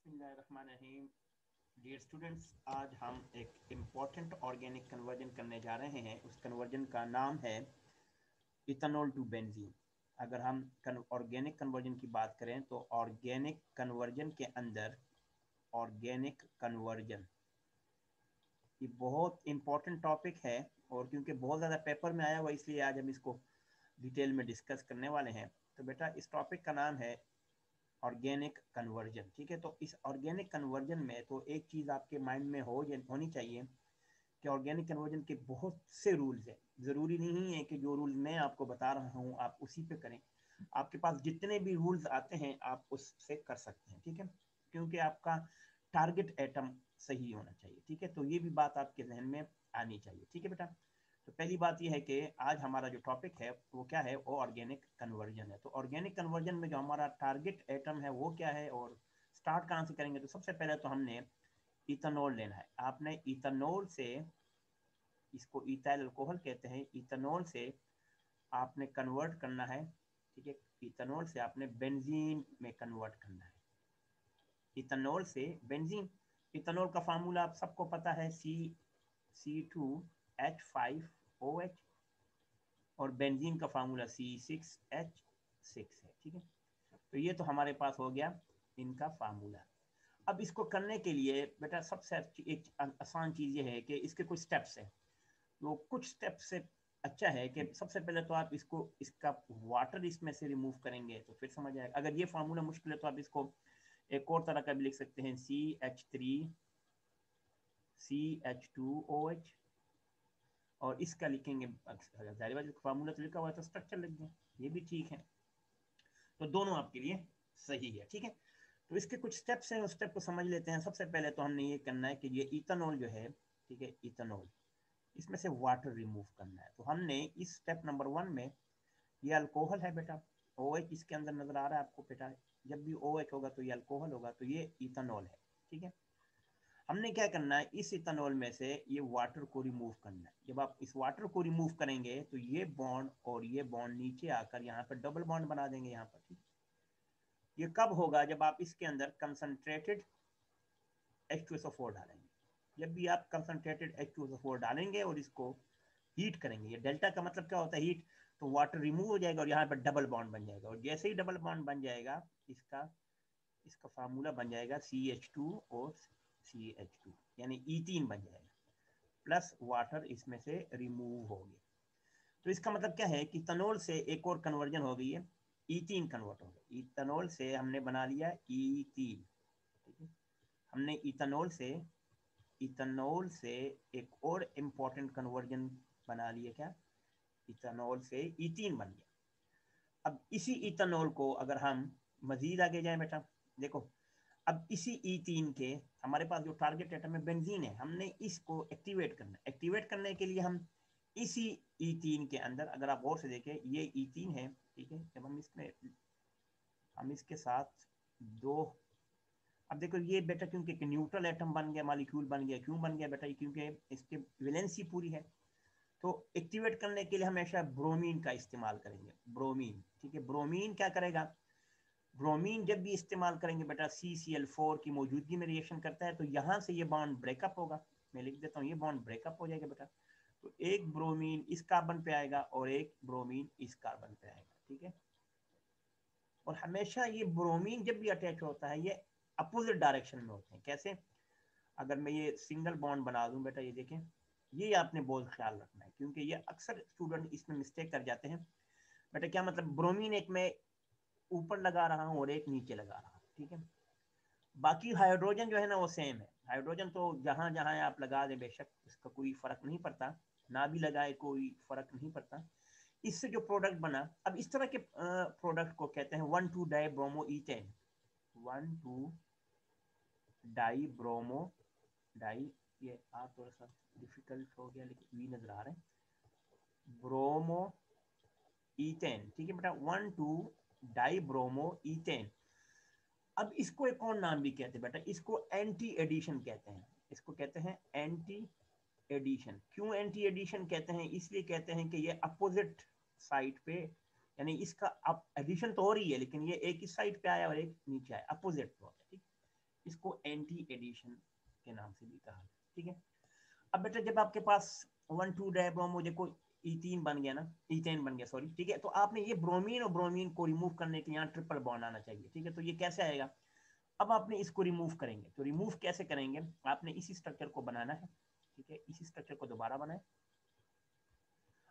बिस्मिल्लाहिर्रहमानिर्रहीम। Dear students, आज हम एक इम्पॉर्टेंट ऑर्गेनिक कन्वर्जन करने जा रहे हैं। उस कन्वर्जन का नाम है इथेनॉल टू बेंजीन। अगर हम ऑर्गेनिक कन्वर्जन की बात करें तो ऑर्गेनिक कन्वर्जन के अंदर ऑर्गेनिक कन्वर्जन ये बहुत इम्पॉर्टेंट टॉपिक है, और क्योंकि बहुत ज़्यादा पेपर में आया हुआ इसलिए आज हम इसको डिटेल में डिस्कस करने वाले हैं। तो बेटा, इस टॉपिक का नाम है ऑर्गेनिक कन्वर्जन। ठीक है, तो इस ऑर्गेनिक कन्वर्जन में तो एक चीज़ आपके माइंड में होनी चाहिए कि ऑर्गेनिक कन्वर्जन के बहुत से रूल्स हैं। ज़रूरी नहीं है कि जो रूल्स मैं आपको बता रहा हूँ आप उसी पे करें। आपके पास जितने भी रूल्स आते हैं आप उससे कर सकते हैं। ठीक है, क्योंकि आपका टारगेट एटम सही होना चाहिए। ठीक है, तो ये भी बात आपके जहन में आनी चाहिए। ठीक है बेटा, तो पहली बात यह है कि आज हमारा जो टॉपिक है वो क्या है, वो ऑर्गेनिक कन्वर्जन है। तो ऑर्गेनिक कन्वर्जन में जो हमारा टारगेट एटम है वो क्या है और स्टार्ट कहाँ से करेंगे। तो सबसे पहले तो हमने इथेनॉल लेना है। आपने इथेनॉल से, इसको इथाइल अल्कोहल कहते हैं, इथेनॉल से आपने कन्वर्ट करना है। ठीक है, इथेनॉल से आपने बेंजीन में कन्वर्ट करना है। इथेनॉल से बेंजीन। इथेनॉल का फार्मूला आप सबको पता है, C2H5OH, और बेंजीन का फार्मूला C6H6 है। ठीक है, तो ये तो हमारे पास हो गया इनका फार्मूला। अब इसको करने के लिए बेटा सबसे एक आसान चीज़ ये है कि इसके कुछ स्टेप्स हैं। तो कुछ स्टेप्स से अच्छा है कि सबसे पहले तो आप इसका वाटर इसमें से रिमूव करेंगे तो फिर समझ आएगा। अगर ये फार्मूला मुश्किल है तो आप इसको एक और तरह का भी लिख सकते हैं, CH3CH2OH, और इसका लिखेंगे जाहिर बात फार्मूला तो लिखा हुआ है तो स्ट्रक्चर लिख दें, ये भी ठीक है। तो दोनों आपके लिए सही है। ठीक है, तो इसके कुछ स्टेप्स हैं, उस स्टेप को समझ लेते हैं। सबसे पहले तो हमने ये करना है कि ये इथेनॉल जो है, ठीक है, इथेनॉल, इसमें से वाटर रिमूव करना है। तो हमने इस स्टेप नंबर 1 में, ये अल्कोहल है बेटा, OH इसके अंदर नजर आ रहा है आपको बेटा। जब भी OH होगा तो ये अल्कोहल होगा, तो ये इथेनॉल है। ठीक है, हमने क्या करना है, इस इथेनॉल में से ये वाटर को रिमूव करना है। जब आप इस वाटर को रिमूव करेंगे तो ये बॉन्ड और ये बॉन्ड नीचे आकर यहाँ पर डबल बॉन्ड बना देंगे यहाँ पर। ठीक, ये कब होगा, जब आप इसके अंदर कंसंट्रेटेड H2SO4 डालेंगे। जब भी आप कंसंट्रेटेड H2SO4 डालेंगे और इसको हीट करेंगे, ये डेल्टा का मतलब क्या होता है, हीट, तो वाटर रिमूव हो जाएगा और यहाँ पर डबल बॉन्ड बन जाएगा। और जैसे ही डबल बॉन्ड बन जाएगा, इसका इसका फार्मूला बन जाएगा CH2 और CH2, यानी ईथीन बन जाएगा, प्लस वाटर इसमें से रिमूव हो गया। तो इसका मतलब क्या है कि इथेनॉल से एक और कन्वर्जन हो गई है, ईथीन कन्वर्ट हो गया। इथेनॉल से हमने बना लिया ईथीन। ठीक है, हमने इथेनॉल से एक और इम्पॉर्टेंट कन्वर्जन बना लिया, क्या, इथेनॉल से ईथीन बन गया। अब इसी इथेनॉल को अगर हम मजीद आगे जाएं बेटा, देखो, अब इसी ईथीन के हमारे पास जो टारगेट एटम है बेंजीन है, हमने इसको एक्टिवेट करना है। एक्टिवेट करने के लिए हम इसी ईथीन के अंदर, अगर आप गौर से देखें, ये ईथीन है। ठीक है, जब हम इसके साथ दो, अब देखो ये बेटा क्योंकि न्यूट्रल एटम बन गया, मॉलिक्यूल बन गया। क्यों बन गया बेटा, क्योंकि इसके वैलेंसी पूरी है। तो एक्टिवेट करने के लिए हमेशा ब्रोमीन का इस्तेमाल करेंगे, ब्रोमीन। ठीक है, ब्रोमीन क्या करेगा, ब्रोमीन जब भी इस्तेमाल करेंगे बेटा CCl4 की मौजूदगी में रिएक्शन करता है, तो यहाँ से ये बॉन्ड ब्रेकअप होगा। मैं लिख देता हूँ, ये बॉन्ड ब्रेकअप हो जाएगा बेटा। तो एक ब्रोमीन इस कार्बन पे आएगा और एक ब्रोमीन इस कार्बन पे आएगा। ठीक है, और हमेशा ये ब्रोमीन जब भी अटैच होता है ये अपोजिट डायरेक्शन में होते हैं। कैसे, अगर मैं ये सिंगल बॉन्ड बना दूं बेटा, ये देखें, ये आपने बहुत ख्याल रखना है क्योंकि ये अक्सर स्टूडेंट इसमें मिस्टेक कर जाते हैं। बेटा क्या मतलब, ब्रोमीन एक मैं ऊपर लगा रहा हूँ और एक नीचे लगा रहा हूँ। ठीक है, बाकी हाइड्रोजन जो है ना वो सेम है। हाइड्रोजन तो जहां जहां आप लगा दें बेशक इसका कोई फर्क नहीं पड़ता, ना भी लगाए कोई फर्क नहीं पड़ता। इससे जो प्रोडक्ट बना, अब इस तरह के प्रोडक्ट को कहते हैं 1,2 डाई ब्रोमो ईथेन। 1,2 डाई, ये थोड़ा सा डिफिकल्ट हो गया लेकिन भी नजर आ रहे हैं, ब्रोमो ईथेन। ठीक है बेटा, 1,2 डाई ब्रोमो ईथेन। अब इसको एक और नाम भी कहते हैं बेटा, इसको एंटी एडिशन कहते हैं। इसको कहते हैं एंटी एडिशन। क्यों एंटी एडिशन कहते हैं, इसलिए कहते हैं कि ये अपोजिट साइड पे, यानी इसका अब एडिशन तो हो रही है लेकिन ये एक इस साइड पे आया और एक नीचे आया, अपोजिट पे होता है। ठीक, इसको एंटी एडिशन के नाम से भी कहा, ठीक है। अब बेटा जब आपके पास 1,2 डाइब्रोमो देखो E3 बन गया ना, E10 बन गया सॉरी, ठीक है। तो आपने ये ब्रोमीन और ब्रोमीन को रिमूव करने के लिए यहाँ ट्रिपल बॉन्ड आना चाहिए, ठीक है। तो ये कैसे आएगा, अब आपने इसको रिमूव करेंगे, तो रिमूव कैसे करेंगे, आपने इसी स्ट्रक्चर को बनाना है, ठीक है। इसी स्ट्रक्चर को दोबारा बनाए,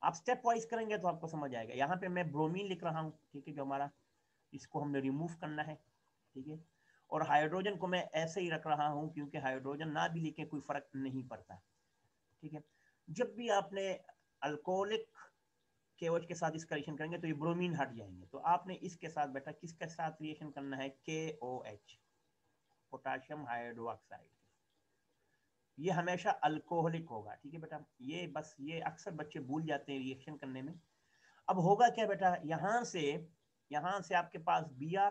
आप स्टेप वाइज करेंगे तो आपको समझ आएगा। यहाँ पे मैं ब्रोमीन लिख रहा हूँ, ठीक है, जो हमारा, इसको हमने रिमूव करना है, ठीक है। और हाइड्रोजन को मैं ऐसे ही रख रहा हूँ क्योंकि हाइड्रोजन ना भी लिखे कोई फर्क नहीं पड़ता, ठीक है। जब भी आपने अल्कोहलिक KOH के साथ इसका रिएक्शन करेंगे तो ये ब्रोमीन हट जाएंगे, तो आपने इसके साथ बेटा किसके साथ रिएक्शन करना है, KOH, पोटाशियम हाइड्रोक्साइड। ये हमेशा अल्कोहलिक होगा, ठीक है बेटा। ये बस ये अक्सर बच्चे भूल जाते हैं रिएक्शन करने में। अब होगा क्या बेटा, यहाँ से आपके पास Br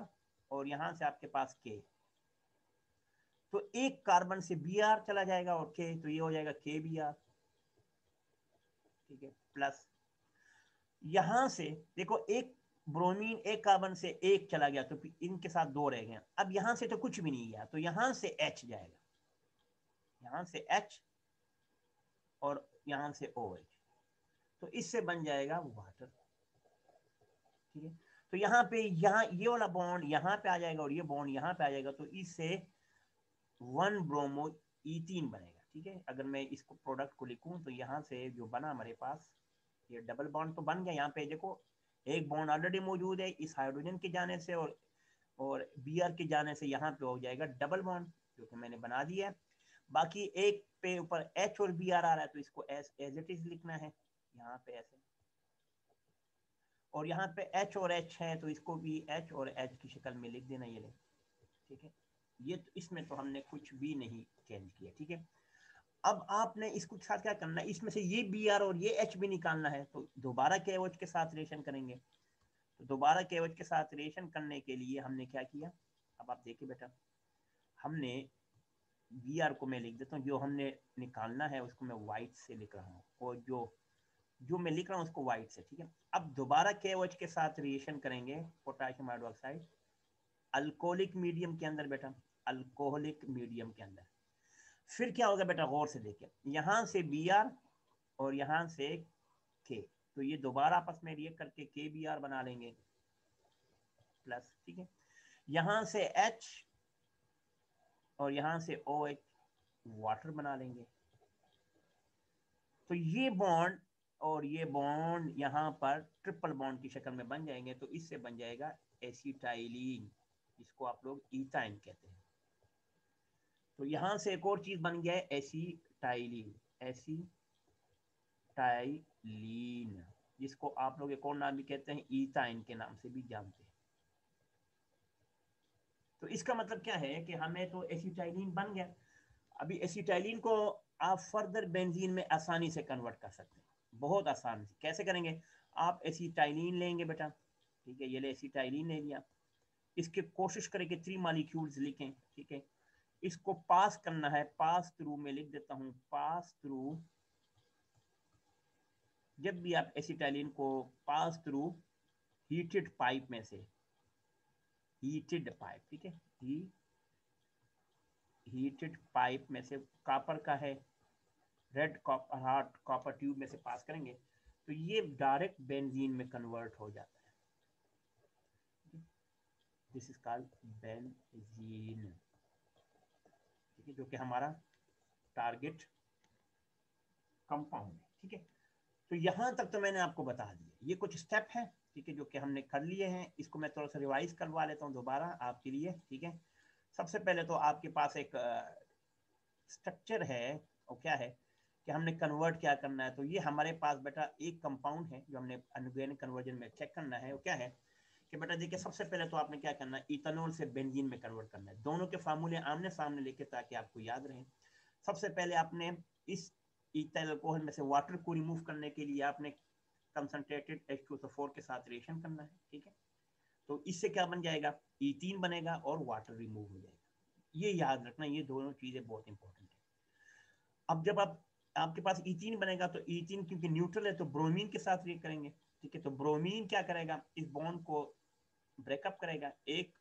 और यहाँ से आपके पास K, तो एक कार्बन से Br चला जाएगा और K, तो ये हो जाएगा KBr, ठीक है। प्लस यहां से देखो एक ब्रोमीन एक कार्बन से एक चला गया तो इनके साथ दो रह गए। अब यहां से तो कुछ भी नहीं गया, तो यहां से H जाएगा, यहां से H और यहां से OH, तो इससे बन जाएगा वाटर, ठीक है। तो यहाँ पे ये वाला बॉन्ड यहाँ पे आ जाएगा और ये बॉन्ड यहाँ पे आ जाएगा, तो इससे 1 ब्रोमो E3 बनेगा, ठीक है। अगर मैं इसको प्रोडक्ट को लिखूं तो यहाँ से जो बना हमारे पास, ये डबल बॉन्ड तो बन गया। यहाँ पे देखो एक बॉन्ड ऑलरेडी मौजूद है इस हाइड्रोजन के जाने से, और Br के जाने से यहाँ पे हो जाएगा डबल बॉन्ड, जो कि मैंने बना दिया है। बाकी एक पे ऊपर H और Br आ रहा है, तो इसको एज इट इज लिखना है यहाँ पे ऐसे, और यहाँ पे H और H है तो इसको भी H और H की शक्ल में लिख देना, ये ले, ठीक है। ये तो इसमें तो हमने कुछ भी नहीं चेंज किया, ठीक है। अब आपने इसको साथ क्या करना है, इसमें से ये Br और ये H भी निकालना है, तो दोबारा KOH के साथ रिएक्शन करेंगे। तो दोबारा KOH के साथ रिएक्शन करने के लिए हमने क्या किया, अब आप देखिए बेटा, हमने Br को मैं लिख देता हूँ, जो हमने निकालना है उसको मैं व्हाइट से लिख रहा हूँ, और जो मैं लिख रहा हूँ उसको व्हाइट से, ठीक है। अब दोबारा KOH के साथ रिएक्शन करेंगे, पोटाशियम हाइड्रोक्साइड, अल्कोहलिक मीडियम के अंदर बेटा, अल्कोहलिक मीडियम के अंदर। फिर क्या होगा बेटा, गौर से देखिए, यहां से Br और यहां से K, तो ये दोबारा आपस में रिएक्ट करके KBr बना लेंगे प्लस, ठीक है। यहां से H और यहां से OH वाटर बना लेंगे, तो ये बॉन्ड और ये बॉन्ड यहाँ पर ट्रिपल बॉन्ड की शक्ल में बन जाएंगे, तो इससे बन जाएगा एसिटाइलिन, जिसको आप लोग इथाइन कहते हैं। तो यहां से एक और चीज बन गया है एसिटाइलिन, एसिटाइलिन, जिसको आप लोग एक और नाम भी कहते हैं, इथाइन के नाम से भी जानते हैं। तो इसका मतलब क्या है कि हमें तो एसिटाइलिन बन गया। अभी एसिटाइलिन को आप फर्दर बेंजीन में आसानी से कन्वर्ट कर सकते हैं, बहुत आसान से। कैसे करेंगे, आप एसिटाइलिन लेंगे बेटा, ठीक है, ये ले एसिटाइलिन ले लिया, इसके कोशिश करें कि 3 मॉलिक्यूल्स लिखें, ठीक है। इसको पास करना है, पास थ्रू में लिख देता हूं, पास थ्रू। जब भी आप एसिटाइलिन को पास थ्रू हीटेड पाइप में से, हीटेड पाइप, ठीक है, हीटेड पाइप में से, कॉपर का है, red copper, heart copper tube में से पास करेंगे, तो ये डायरेक्ट बेंजीन में कन्वर्ट हो जाता है। दिस इज कॉल्ड बेंजीन, ठीक है, जो कि हमारा टारगेट कंपाउंड है, ठीक है। तो यहां तक तो मैंने आपको बता दिया, ये कुछ स्टेप है, ठीक है, जो कि हमने कर लिए हैं। इसको मैं थोड़ा सा रिवाइज करवा लेता हूँ दोबारा आपके लिए, ठीक है। सबसे पहले तो आपके पास एक स्ट्रक्चर है, और क्या है कि हमने कन्वर्ट क्या करना है। तो ये हमारे पास बेटा एक कंपाउंड है जो हमने अनऑर्गेनिक कन्वर्जन में चेक करना है। वो क्या है कि बेटा देखिए, सबसे पहले तो आपने क्या करना है, इथेनॉल से बेंजीन में कन्वर्ट करना है। दोनों के फार्मूले आमने सामने लेके, ताकि आपको याद रहे। सबसे पहले आपने इस इथाइल अल्कोहल में से वाटर को रिमूव करने के लिए आपने कंसंट्रेटेड H2SO4 के साथ रिएक्शन करना है, ठीक है। तो इससे क्या बन जाएगा, E3 बनेगा और वाटर रिमूव हो जाएगा। ये याद रखना, ये दोनों चीजें बहुत इंपॉर्टेंट है। अब जब आपके पास E3 बनेगा, तो E3 क्योंकि न्यूट्रल है तो ब्रोमीन के साथ रिएक्ट करेंगे, ठीक है। तो ब्रोमीन क्या करेगा, इस बॉन्ड को ब्रेकअप करेगा, एक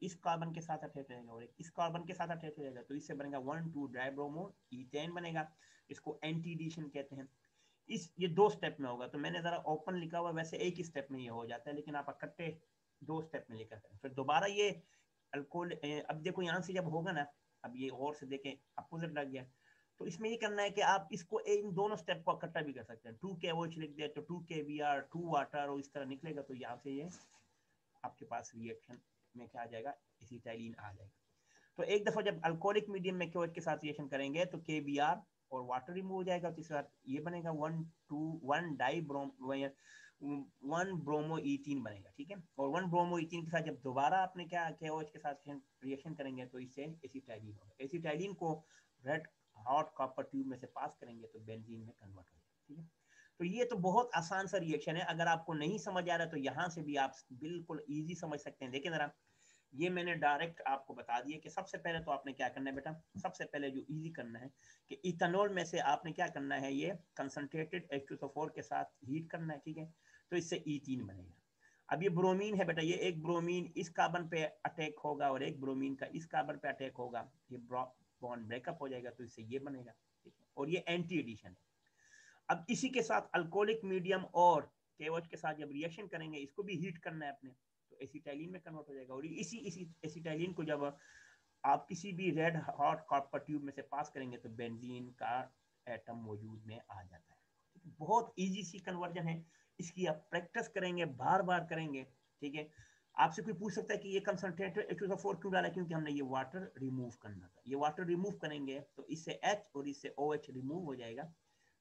इस कार्बन के साथ अटैच रहेगा और एक इस कार्बन के साथ अटैच रहेगा, तो इससे बनेगा 1,2 डाइब्रोमो ईथेन बनेगा। इसको एंटी एडिशन कहते हैं। इस ये 2 स्टेप में होगा, तो मैंने जरा ओपन लिखा हुआ, वैसे एक ही स्टेप में ये हो जाता है, लेकिन आप इकट्ठे 2 स्टेप में लेकर करें। फिर दोबारा ये अल्कोहल, अब देखो यहाँ से जब होगा ना, अब ये और से देखें अपोजिट लग गया, तो इसमें ये करना है कि आप इसको इन दोनों स्टेप को इकट्ठा भी कर सकते हैं। 2 KOH लिख दिया तो 2 KBr 2 वाटर, और इस तरह निकलेगा, तो यहाँ से ये आपके पास रिएक्शन में क्या आ जाएगा, एसिटाइलिन आ जाएगा। तो एक दफा जब अल्कोहलिक मीडियम में KOH के साथ रिएक्शन करेंगे तो KBr और वाटर रिमूव हो जाएगा, तो इसके साथ ये बनेगा 1 ब्रोमो ईथीन बनेगा, ठीक है। और 1 ब्रोमो ईथीन के साथ जब दोबारा आपने क्या KOH के साथ रिएक्शन करेंगे तो इससे एसिटाइलिन होगा। एसिटाइलिन को रेड हॉट कॉपर ट्यूब में से पास करेंगे तो बेंजीन में कन्वर्ट हो जाएगा, ठीक है। तो ये तो बहुत आसान सा रिएक्शन है, अगर आपको नहीं समझ आ रहा तो यहाँ से भी आप बिल्कुल ईजी समझ सकते हैं। देखिए जरा, ये मैंने डायरेक्ट आपको बता दिया कि सबसे पहले तो आपने क्या करना है बेटा, सबसे पहले जो इजी करना है कि इथेनॉल में से आपने क्या करना है, ये कंसंट्रेटेड H2SO4 के साथ हीट करना है, ठीक है। तो इससे ईथीन बनेगा। अब ये ब्रोमीन है बेटा, ये एक ब्रोमीन इस कार्बन पे अटैक होगा और एक ब्रोमीन का इस कार्बन पे अटैक होगा, ये बॉन्ड ब्रेकअप हो जाएगा, तो इससे ये बनेगा, ठीक है। और ये एंटी एडिशन है। अब इसी के साथ अल्कोहलिक मीडियम और KOH के साथ जब रिएक्शन करेंगे, इसको भी हीट करना है अपने, तो एसिटाइलिन में कन्वर्ट हो जाएगा। और इसी इसी एसिटाइलिन को जब आप किसी भी रेड हॉट कॉपर ट्यूब में से पास करेंगे तो बेंजीन का एटम मौजूद में आ जाता है। बहुत इजी सी कन्वर्जन है, इसकी आप प्रैक्टिस करेंगे, बार बार करेंगे, ठीक है। आपसे कोई पूछ सकता है कि ये कंसंट्रेटेड H2SO4 क्यों डाला, क्योंकि हमने ये वाटर रिमूव करना था। ये वाटर रिमूव करेंगे तो इससे H और इससे OH रिमूव हो जाएगा,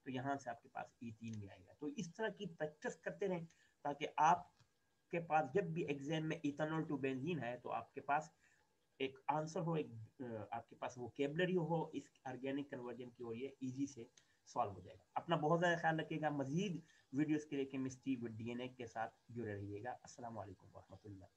तो यहाँ से आपके पास E3 भी आएगा। तो इस तरह की प्रैक्टिस करते रहें ताकि आपके पास जब भी एग्जाम में इथेनॉल टू बेंजीन है तो आपके पास एक आंसर हो, एक आपके पास वोकेबलरी हो इस ऑर्गेनिक कन्वर्जन की, और ये इजी से सॉल्व हो जाएगा। अपना बहुत ज़्यादा ख्याल रखिएगा। मजीद वीडियोस के लिए केमिस्ट्री विद DNA के साथ जुड़े रहिएगा। अस्सलाम वालेकुम रहमतुल्लाह।